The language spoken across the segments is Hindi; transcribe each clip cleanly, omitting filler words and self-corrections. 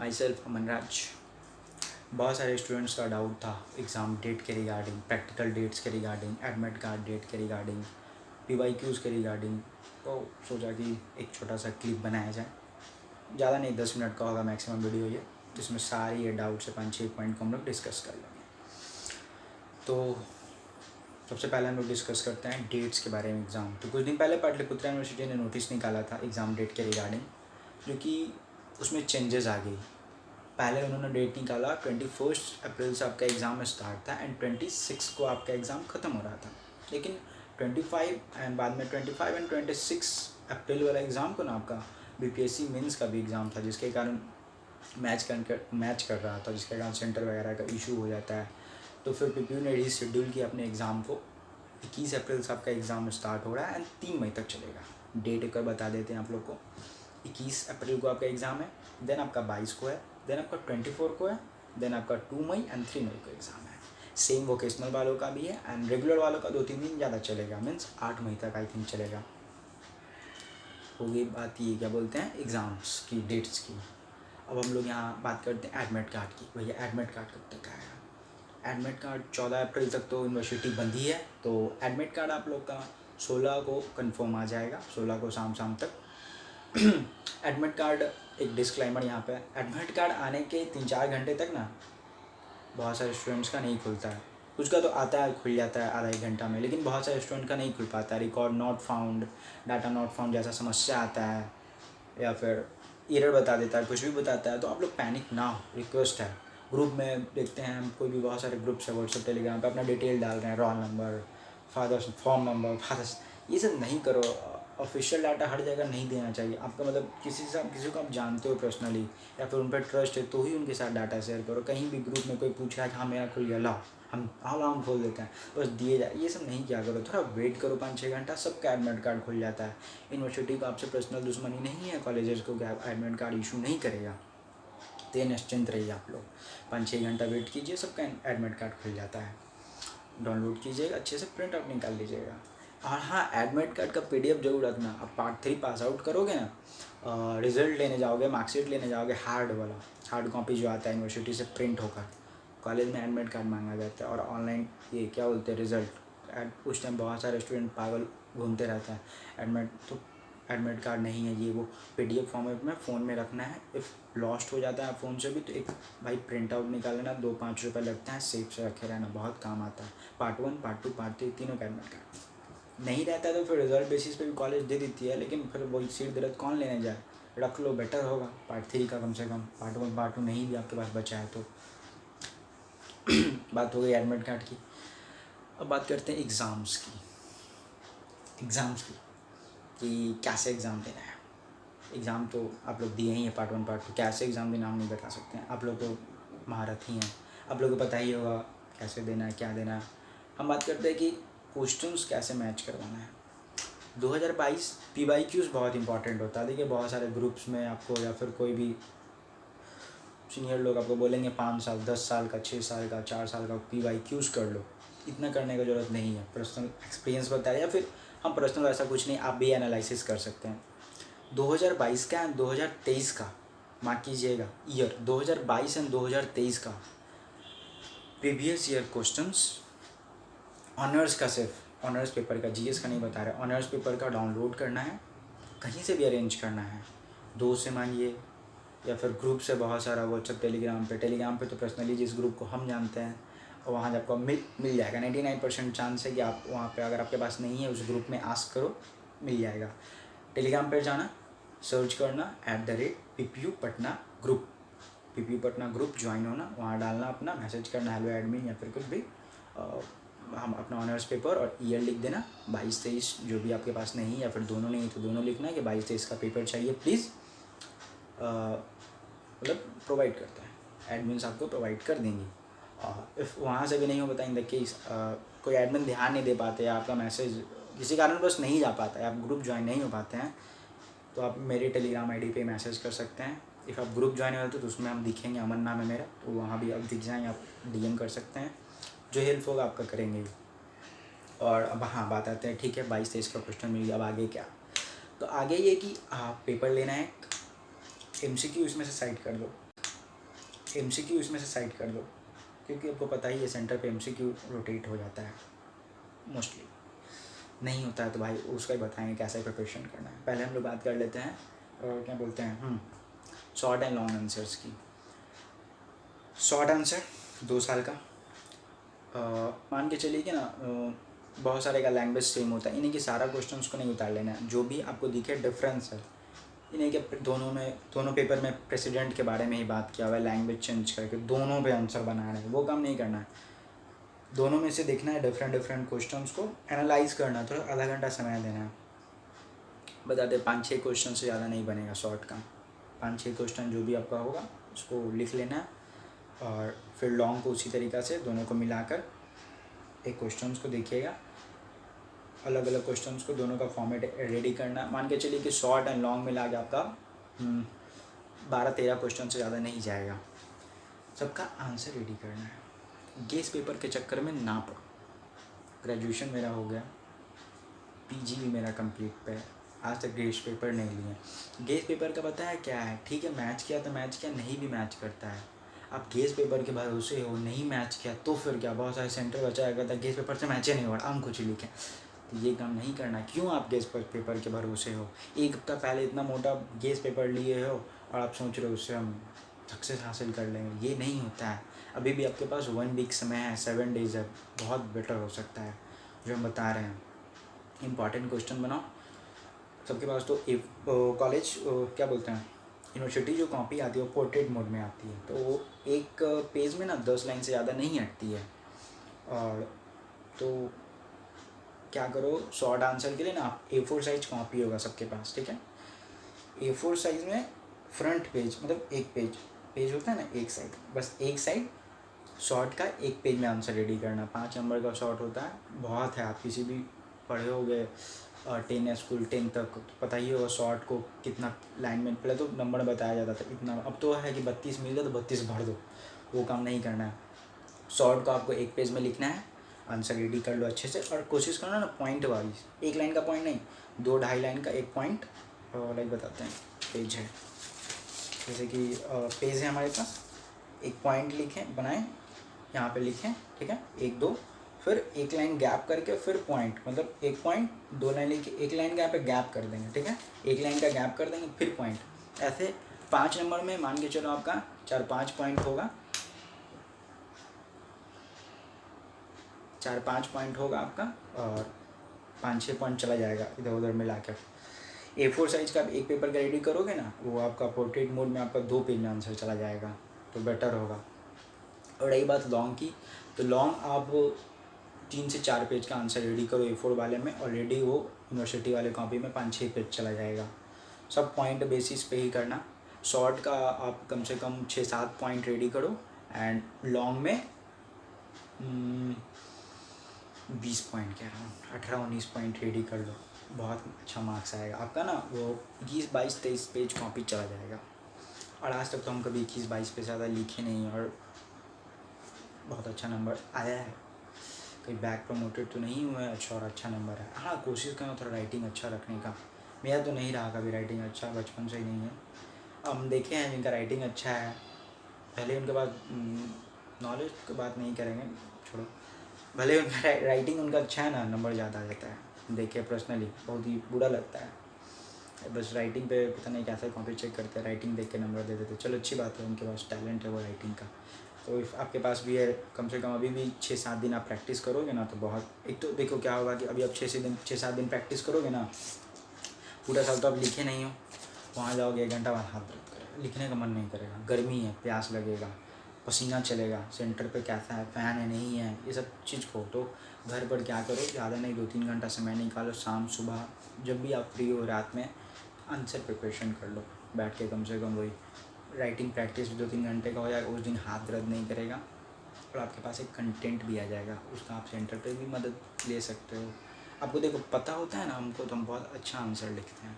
माई सेल्फ अमन राज। बहुत सारे स्टूडेंट्स का डाउट था एग्ज़ाम डेट के रिगार्डिंग, प्रैक्टिकल डेट्स के रिगार्डिंग, एडमिट कार्ड डेट के रिगार्डिंग, PYQs के रिगार्डिंग। तो सोचा कि एक छोटा सा क्लिप बनाया जाए, ज़्यादा नहीं 10 मिनट का होगा मैक्सिमम वीडियो ये, जिसमें सारी ये डाउट से 5-6 पॉइंट को हम लोग डिस्कस कर लेंगे। तो सबसे पहले हम लोग डिस्कस करते हैं डेट्स के बारे में एग्ज़ाम। तो कुछ दिन पहले पाटलिपुत्रा यूनिवर्सिटी ने नोटिस निकाला था एग्ज़ाम डेट के रिगार्डिंग, जो कि उसमें चेंजेस आ गई। पहले उन्होंने डेट निकाला 21 अप्रैल से आपका एग्ज़ाम स्टार्ट था एंड 26 को आपका एग्ज़ाम ख़त्म हो रहा था, लेकिन 25 एंड बाद में 25 एंड 26 अप्रैल वाला एग्ज़ाम को ना आपका BPSC मेंस का भी एग्ज़ाम था, जिसके कारण मैच कर रहा था, जिसके कारण सेंटर वगैरह का इशू हो जाता है। तो फिर PPU ने रीशेड्यूल किया अपने एग्ज़ाम को। 21 अप्रैल से आपका एग्ज़ाम स्टार्ट हो रहा है एंड 3 मई तक चलेगा। डेट एक बार बता देते हैं आप लोग को। 21 अप्रैल को आपका एग्ज़ाम है, देन आपका 22 को है, देन आपका 24 को है, देन आपका 2 मई एंड 3 मई को एग्ज़ाम है। सेम वोकेशनल वालों का भी है एंड रेगुलर वालों का 2-3 दिन ज़्यादा चलेगा, मीन्स 8 मई तक आई थिंक चलेगा। हो गई बात, ये क्या बोलते हैं एग्ज़ाम्स की डेट्स की। अब हम लोग यहाँ बात करते हैं एडमिट कार्ड की। भैया एडमिट कार्ड कब तक आएगा? एडमिट कार्ड 14 अप्रैल तक तो यूनिवर्सिटी बंद ही है, तो एडमिट कार्ड आप लोग का 16 को कंफर्म आ जाएगा, 16 को शाम तक। एडमिट कार्ड, एक डिस्क्लेमर यहाँ पे, एडमिट कार्ड आने के 3-4 घंटे तक ना बहुत सारे स्टूडेंट्स का नहीं खुलता है। कुछ का तो आता है, खुल जाता है आधा एक घंटा में, लेकिन बहुत सारे स्टूडेंट का नहीं खुल पाता है। Record not found, data not found जैसा समस्या आता है, या फिर एरर बता देता है, कुछ भी बताता है। तो आप लोग पैनिक ना हो, रिक्वेस्ट है। ग्रुप में देखते हैं हम, कोई भी बहुत सारे ग्रुप्स है व्हाट्सएप टेलीग्राम पे, अपना डिटेल डाल रहे हैं, roll number, father's form number, father's, ये सब नहीं करो। ऑफिशियल डाटा हर जगह नहीं देना चाहिए आपका, मतलब किसी को आप जानते हो पर्सनली या फिर उन पर ट्रस्ट है तो ही उनके साथ डाटा शेयर करो। कहीं भी ग्रुप में कोई पूछ रहा है कि हाँ मेरा खुल गया, लाओ हम खोल देते हैं, बस दिए जाए, ये सब नहीं किया करो। थोड़ा वेट करो 5-6 घंटा, सबका एडमिट कार्ड खुल जाता है। यूनिवर्सिटी को आपसे पर्सनल दुश्मनी नहीं है, कॉलेजेस को एडमिट कार्ड इशू नहीं करेगा, तो निश्चिंत रहिए आप लोग। 5-6 घंटा वेट कीजिए, सबका एडमिट कार्ड खुल जाता है। डाउनलोड कीजिएगा, अच्छे से प्रिंट आउट निकाल लीजिएगा। और हाँ, एडमिट कार्ड का PDF जरूर रखना। अब पार्ट 3 पास आउट करोगे ना, रिजल्ट लेने जाओगे, मार्कशीट लेने जाओगे, हार्ड कॉपी जो आता है यूनिवर्सिटी से प्रिंट होकर, कॉलेज में एडमिट कार्ड मांगा जाता है। और ऑनलाइन ये क्या बोलते हैं रिज़ल्ट, उस टाइम बहुत सारे स्टूडेंट पागल घूमते रहते हैं। एडमिट कार्ड नहीं है, ये वो PDF फॉर्मेट में फ़ोन में रखना है। इफ़ लॉस्ट हो जाता है फ़ोन से भी तो एक भाई प्रिंट आउट निकाल लेना, 2-5 रुपये लगता है, सेफ से रखे रहना, बहुत काम आता है। पार्ट 1, पार्ट 2, पार्ट 3 तीनों का एडमिट कार्ड नहीं रहता है तो फिर रिजल्ट बेसिस पे भी कॉलेज दे देती है, लेकिन फिर वही सीट दर्द कौन लेने जाए, रख लो बेटर होगा पार्ट 3 का कम से कम। पार्ट 1 पार्ट 2 नहीं भी आपके पास बचा है तो। बात हो गई एडमिट कार्ड की। अब बात करते हैं एग्ज़ाम्स की कि कैसे एग्ज़ाम देना है। एग्ज़ाम तो आप लोग दिए ही हैं, पार्ट 1 पार्ट 2, कैसे एग्ज़ाम देना हम नहीं बता सकते हैं, आप लोग तो महारत ही हैं, आप लोग को पता ही होगा कैसे देना है, क्या देना है। हम बात करते हैं कि क्वेश्चंस कैसे मैच करवाना है। 2022 PYQs बहुत इंपॉर्टेंट होता है। देखिए बहुत सारे ग्रुप्स में आपको या फिर कोई भी सीनियर लोग आपको बोलेंगे 5 साल, 10 साल का, 6 साल का, 4 साल का PYQs कर लो। इतना करने का ज़रूरत नहीं है, पर्सनल एक्सपीरियंस बताया, या फिर हम पर्सनल ऐसा कुछ नहीं, आप भी एनालिसिस कर सकते हैं। 2022 का एंड 2023 का मार्क कीजिएगा, ईयर 2022 एंड 2023 का प्रीवियस ईयर क्वेश्चंस, ऑनर्स का, सिर्फ ऑनर्स पेपर का, GS का नहीं बता रहे, ऑनर्स पेपर का डाउनलोड करना है, कहीं से भी अरेंज करना है, दोस्त से मांगिए या फिर ग्रुप से, बहुत सारा व्हाट्सएप टेलीग्राम पे तो पर्सनली जिस ग्रुप को हम जानते हैं वहाँ जब आपको मिल जाएगा। 99% चांस है कि आप वहाँ पे, अगर आपके पास नहीं है उस ग्रुप में आस्क करो, मिल जाएगा। टेलीग्राम पर जाना, सर्च करना @PPU पटना ग्रुप ज्वाइन होना, वहाँ डालना अपना, मैसेज करना हेलो एडमिन या फिर कुछ भी, हम अपना ऑनर्स पेपर और ईयर लिख देना, 22-23 जो भी आपके पास नहीं, या फिर दोनों नहीं तो दोनों लिखना है कि 22-23 का पेपर चाहिए प्लीज़। मतलब प्रोवाइड करते हैं, एडमिन्स आपको प्रोवाइड कर देंगी। इफ़ वहाँ से भी नहीं हो, बताएंगे कि कोई एडमिन ध्यान नहीं दे पाते, या आपका मैसेज किसी कारण बस नहीं जा पाता है, आप ग्रुप ज्वाइन नहीं हो पाते हैं, तो आप मेरे टेलीग्राम ID पे मैसेज कर सकते हैं। इफ़ आप ग्रुप ज्वाइन होते तो उसमें हम दिखेंगे, अमन नाम है मेरा, तो वहाँ भी आप दिख जाएँ, आप DM कर सकते हैं, जो हेल्प होगा आपका करेंगे। और अब हाँ बात आते हैं, ठीक है 22-23 का क्वेश्चन मिल गया, अब आगे क्या? तो आगे ये कि पेपर लेना है, MCQ इसमें से साइड कर दो, MCQ इसमें से साइड कर दो, क्योंकि आपको पता ही है सेंटर पे MCQ रोटेट हो जाता है मोस्टली। नहीं होता है तो भाई उसका ही बताएंगे कैसे प्रिपरेशन करना है। पहले हम लोग बात कर लेते हैं और क्या बोलते हैं शॉर्ट एंड लॉन्ग आंसर्स की। शॉर्ट आंसर 2 साल का, मान के चलिए कि ना बहुत सारे का लैंग्वेज सेम होता है, इन्हीं के सारा क्वेश्चन को नहीं उतार लेना है, जो भी आपको दिखे डिफरेंस है इन्हीं के दोनों पेपर में प्रेसिडेंट के बारे में ही बात किया हुआ है, लैंग्वेज चेंज करके दोनों पे आंसर बना रहे हैं, वो काम नहीं करना है। दोनों में से देखना है डिफरेंट क्वेश्चंस को एनालाइज करना है, थोड़ा आधा घंटा समय देना है। बताते 5-6 क्वेश्चन से ज़्यादा नहीं बनेगा शॉर्ट का, 5-6 क्वेश्चन जो भी आपका होगा उसको लिख लेना है, और फिर लॉन्ग को उसी तरीक़ा से दोनों को मिलाकर एक क्वेश्चंस को देखिएगा, अलग अलग क्वेश्चंस को दोनों का फॉर्मेट रेडी करना। मान के चलिए कि शॉर्ट एंड लॉन्ग मिला के आपका 12-13 क्वेश्चन से ज़्यादा नहीं जाएगा, सबका आंसर रेडी करना है। गेस पेपर के चक्कर में ना पड़ो। ग्रेजुएशन मेरा हो गया, PG भी मेरा कंप्लीट पे है, आज तक गेस पेपर नहीं लिए। गेस पेपर का पता है क्या है, ठीक है मैच किया तो मैच किया, नहीं भी मैच करता है, आप गेस पेपर के भरोसे हो, नहीं मैच किया तो फिर क्या, बहुत सारे सेंटर बचाया करता है गेस पेपर से मैच ही नहीं हुआ, हम कुछ ही लिखें, तो ये काम नहीं करना। क्यों आप गेस पेपर के भरोसे हो, एक हफ्ता पहले इतना मोटा गेस पेपर लिए हो और आप सोच रहे हो उससे हम सक्सेस हासिल कर लेंगे, ये नहीं होता है। अभी भी आपके पास 1 वीक समय है, 7 डेज है, बहुत बेटर हो सकता है जो हम बता रहे हैं। इंपॉर्टेंट क्वेश्चन बनाओ, सबके पास तो कॉलेज क्या बोलते हैं यूनिवर्सिटी जो कॉपी आती है वो पोर्ट्रेट मोड में आती है, तो वो एक पेज में ना 10 लाइन से ज़्यादा नहीं हटती है। और तो क्या करो, शॉर्ट आंसर के लिए ना आप A4 साइज कॉपी होगा सबके पास, ठीक है। A4 साइज में फ्रंट पेज मतलब एक पेज होता है ना, एक साइड, बस एक साइड शॉर्ट का एक पेज में आंसर रेडी करना। 5 नंबर का शॉर्ट होता है, बहुत है, आप किसी भी पढ़े होगे 10 तक तो पता ही होगा शॉर्ट को कितना लाइन में, पहले तो नंबर बताया जाता था इतना, अब तो है कि 32 मिल गया तो 32 भर दो, वो काम नहीं करना है। शॉर्ट को आपको एक पेज में लिखना है, आंसर रेडी कर लो अच्छे से, और कोशिश करना ना पॉइंट वाइज, एक लाइन का पॉइंट नहीं, 2-2.5 लाइन का एक पॉइंट, लाइक बताते हैं पेज है, जैसे कि पेज है हमारे पास, एक पॉइंट लिखें बनाएं, यहाँ पे लिखें, ठीक है 1-2, फिर एक लाइन गैप करके फिर पॉइंट, मतलब एक पॉइंट 2 लाइन लिख के एक लाइन का यहाँ पे गैप कर देंगे, ठीक है, एक लाइन का गैप कर देंगे फिर पॉइंट। ऐसे 5 नंबर में मान के चलो आपका 4-5 पॉइंट होगा, 4-5 पॉइंट होगा आपका, और 5-6 पॉइंट चला जाएगा इधर उधर मिला कर। A4 साइज का एक पेपर का रेडी करोगे ना, वो आपका पोर्ट्रेट मोड में आपका 2 पेज में आंसर चला जाएगा, तो बेटर होगा। और रही बात लॉन्ग की, तो लॉन्ग आप 3 से 4 पेज का आंसर रेडी करो A4 वाले में, ऑलरेडी वो यूनिवर्सिटी वाले कॉपी में 5-6 पेज चला जाएगा, सब पॉइंट बेसिस पे ही करना। शॉर्ट का आप कम से कम 6-7 पॉइंट रेडी करो, एंड लॉन्ग में 20 पॉइंट कह रहा हूँ, 18-19 पॉइंट रेडी कर लो, बहुत अच्छा मार्क्स आएगा आपका ना, वो 21-22-23 पेज कॉपी चला जाएगा। और आज तक तो हम कभी 21-22 पे ज़्यादा लिखे नहीं, और बहुत अच्छा नंबर आया है, कहीं बैक प्रमोटेड तो नहीं हुआ है, अच्छा और अच्छा नंबर है। हाँ कोशिश करना थोड़ा राइटिंग अच्छा रखने का, मेरा तो नहीं रहा कभी राइटिंग अच्छा, बचपन से ही नहीं है। हम देखे हैं जिनका राइटिंग अच्छा है, पहले उनके बाद नॉलेज की बात नहीं करेंगे, छोड़ो, भले उनका राइटिंग उनका अच्छा है ना, नंबर ज़्यादा आ जाता है, देखे पर्सनली बहुत ही बुरा लगता है, बस राइटिंग पे पता नहीं कैसे कॉपी चेक करते हैं, राइटिंग देख के नंबर दे देते। चलो अच्छी बात है, उनके पास टैलेंट है वो राइटिंग का, तो इफ़ आपके पास भी है, कम से कम अभी भी 6-7 दिन आप प्रैक्टिस करोगे ना, तो बहुत, एक तो देखो क्या होगा कि अभी आप 6-7 दिन प्रैक्टिस करोगे ना, पूरा साल तो आप लिखे नहीं हो, वहाँ जाओगे 1 घंटा बाद हाथ दर्द करेगा, लिखने का मन नहीं करेगा, गर्मी है, प्यास लगेगा, पसीना चलेगा, सेंटर पे कैसा है, फ़ैन है नहीं है, ये सब चीज़ को, तो घर पर क्या करो, ज़्यादा नहीं 2-3 घंटा समय निकालो, शाम सुबह जब भी आप फ्री हो, रात में आंसर प्रिपरेशन कर लो बैठ के, कम से कम वही राइटिंग प्रैक्टिस 2-3 घंटे का हो जाएगा, उस दिन हाथ दर्द नहीं करेगा, और आपके पास एक कंटेंट भी आ जाएगा, उसका आप सेंटर पे भी मदद ले सकते हो। आपको देखो पता होता है ना, हमको तो हम बहुत अच्छा आंसर लिखते हैं,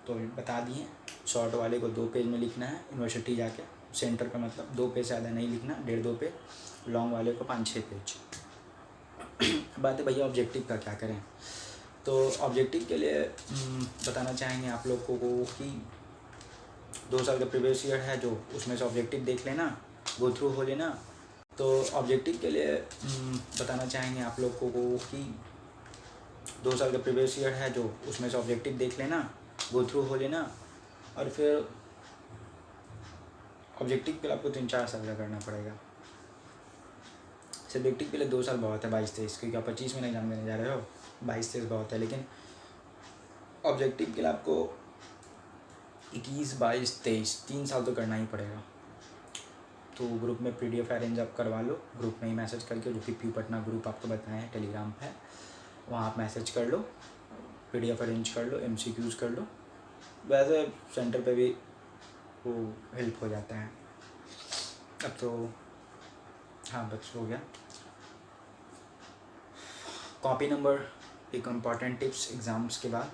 तो बता दिए, शॉर्ट वाले को 2 पेज में लिखना है यूनिवर्सिटी जाके, सेंटर पे मतलब 2 पेज से ज़्यादा नहीं लिखना, 1.5-2 पेज, लॉन्ग वाले को 5-6 पेज। बात है भैया ऑब्जेक्टिव का क्या करें, तो ऑब्जेक्टिव के लिए बताना चाहेंगे आप लोगों को कि 2 साल का प्रीवियस ईयर है जो, उसमें से ऑब्जेक्टिव देख लेना, गो थ्रू हो लेना। तो ऑब्जेक्टिव के लिए बताना चाहेंगे आप लोगों को कि 2 साल का प्रीवियस ईयर है जो, उसमें से ऑब्जेक्टिव देख लेना, गो थ्रू हो लेना। और फिर ऑब्जेक्टिव के लिए आपको 3-4 साल का करना पड़ेगा। सब्जेक्टिव के लिए 2 साल बहुत है, 22-23, क्योंकि आप 25 में एग्जाम देने जा रहे हो, 22-23 बहुत है। लेकिन ऑब्जेक्टिव के लिए आपको 21, 22, 23 3 साल तो करना ही पड़ेगा। तो ग्रुप में PDF अरेंज आप करवा लो, ग्रुप में ही मैसेज करके, जो कि PU पटना ग्रुप आपको बताया है टेलीग्राम पे, वहाँ आप मैसेज कर लो, PDF अरेंज कर लो, MCQs कर लो। वैसे सेंटर पे भी वो हेल्प हो जाता है। अब तो हाँ बस हो गया। कॉपी नंबर, एक इम्पॉर्टेंट टिप्स एग्ज़ाम्स के बाद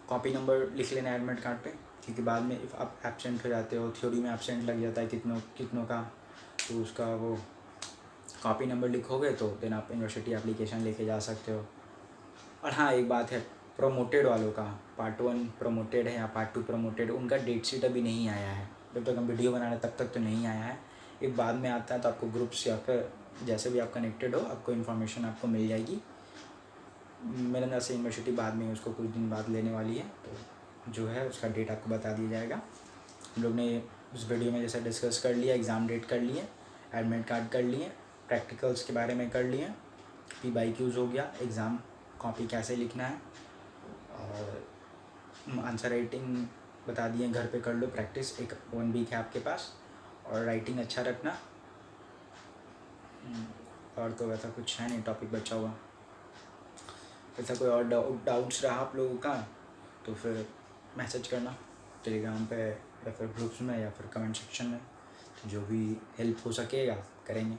कॉपी नंबर लिख लेना एडमिट कार्ड पे, क्योंकि बाद में इफ़ आप एब्सेंट हो जाते हो, थ्योरी में एब्सेंट लग जाता है कितनों का, तो उसका वो कॉपी नंबर लिखोगे तो देन आप यूनिवर्सिटी एप्लीकेशन लेके जा सकते हो। और हाँ एक बात है, प्रोमोटेड वालों का, पार्ट 1 प्रोमोटेड है या पार्ट 2 प्रोमोटेड, उनका डेट शीट अभी नहीं आया है। जब तक हम वीडियो बना रहे तब तक तो नहीं आया है। एक बाद में आता है तो आपको ग्रुप्स या फिर जैसे भी आप कनेक्टेड हो, आपको इन्फॉर्मेशन आपको मिल जाएगी। मेरे अंदर से यूनिवर्सिटी बाद में उसको कुछ दिन बाद लेने वाली है, तो जो है उसका डेट आपको बता दिया जाएगा। हम लोग ने उस वीडियो में जैसे डिस्कस कर लिया, एग्ज़ाम डेट कर लिए, एडमिट कार्ड कर लिए, प्रैक्टिकल्स के बारे में कर लिए, PYQs हो गया, एग्ज़ाम कॉपी कैसे लिखना है, और आंसर राइटिंग बता दिए, घर पे कर लो प्रैक्टिस, एक 1 वीक है आपके पास, और राइटिंग अच्छा रखना। और तो वैसा कुछ है नहीं टॉपिक बचा हुआ। ऐसा कोई और डाउट्स रहा आप लोगों का तो फिर मैसेज करना टेलीग्राम पे या फिर ग्रुप्स में या फिर कमेंट सेक्शन में, जो भी हेल्प हो सकेगा करेंगे।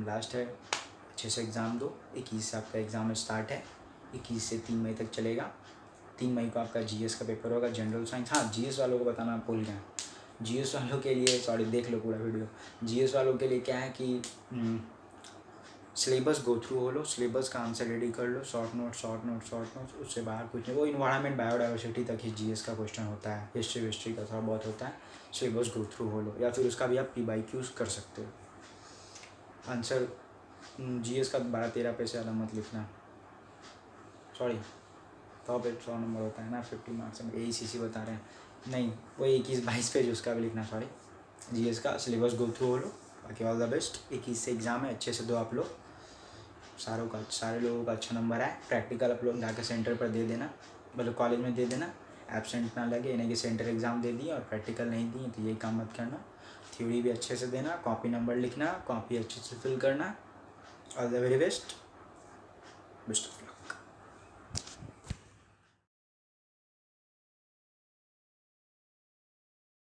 लास्ट है, अच्छे से एग्ज़ाम दो। 21 से आपका एग्ज़ाम स्टार्ट है, 21 से 3 मई तक चलेगा। 3 मई को आपका GS का पेपर होगा, जनरल साइंस। हाँ GS वालों को बताना भूल गए, GS वालों के लिए, सॉरी देख लो पूरा वीडियो। GS वालों के लिए क्या है कि सिलेबस गो थ्रू हो लो, सिलेबस का आंसर रेडी कर लो, शॉर्ट नोट्स, उससे बाहर कुछ नहीं। वो इन्वायरमेंट बायोडाइवर्सिटी तक ही GS का क्वेश्चन होता है, हिस्ट्री का थोड़ा बहुत होता है। सिलेबस गो थ्रू हो लो, या फिर उसका भी आप PYQs कर सकते हो। आंसर GS का 12-13 पे से ज़्यादा मत लिखना, सॉरी 100 पे 100 नंबर होता है ना, 50 मार्क्स में AECC बता रहे हैं, नहीं वो 21-22 पेज उसका भी लिखना, सॉरी। GS का सिलेबस गो थ्रू हो लो, बाकी ऑल द बेस्ट। 21 से एग्ज़ाम है, अच्छे से दो आप लोग, सारे लोगों का अच्छा नंबर आए। प्रैक्टिकल आप लोग जाकर सेंटर पर दे देना, मतलब कॉलेज में दे देना, एब्सेंट ना लगे, इन्हें कि सेंटर एग्ज़ाम दे दिए और प्रैक्टिकल नहीं दिए, तो ये काम मत करना। थ्योरी भी अच्छे से देना, कॉपी नंबर लिखना, कॉपी अच्छे से फिल करना। All the very best of luck.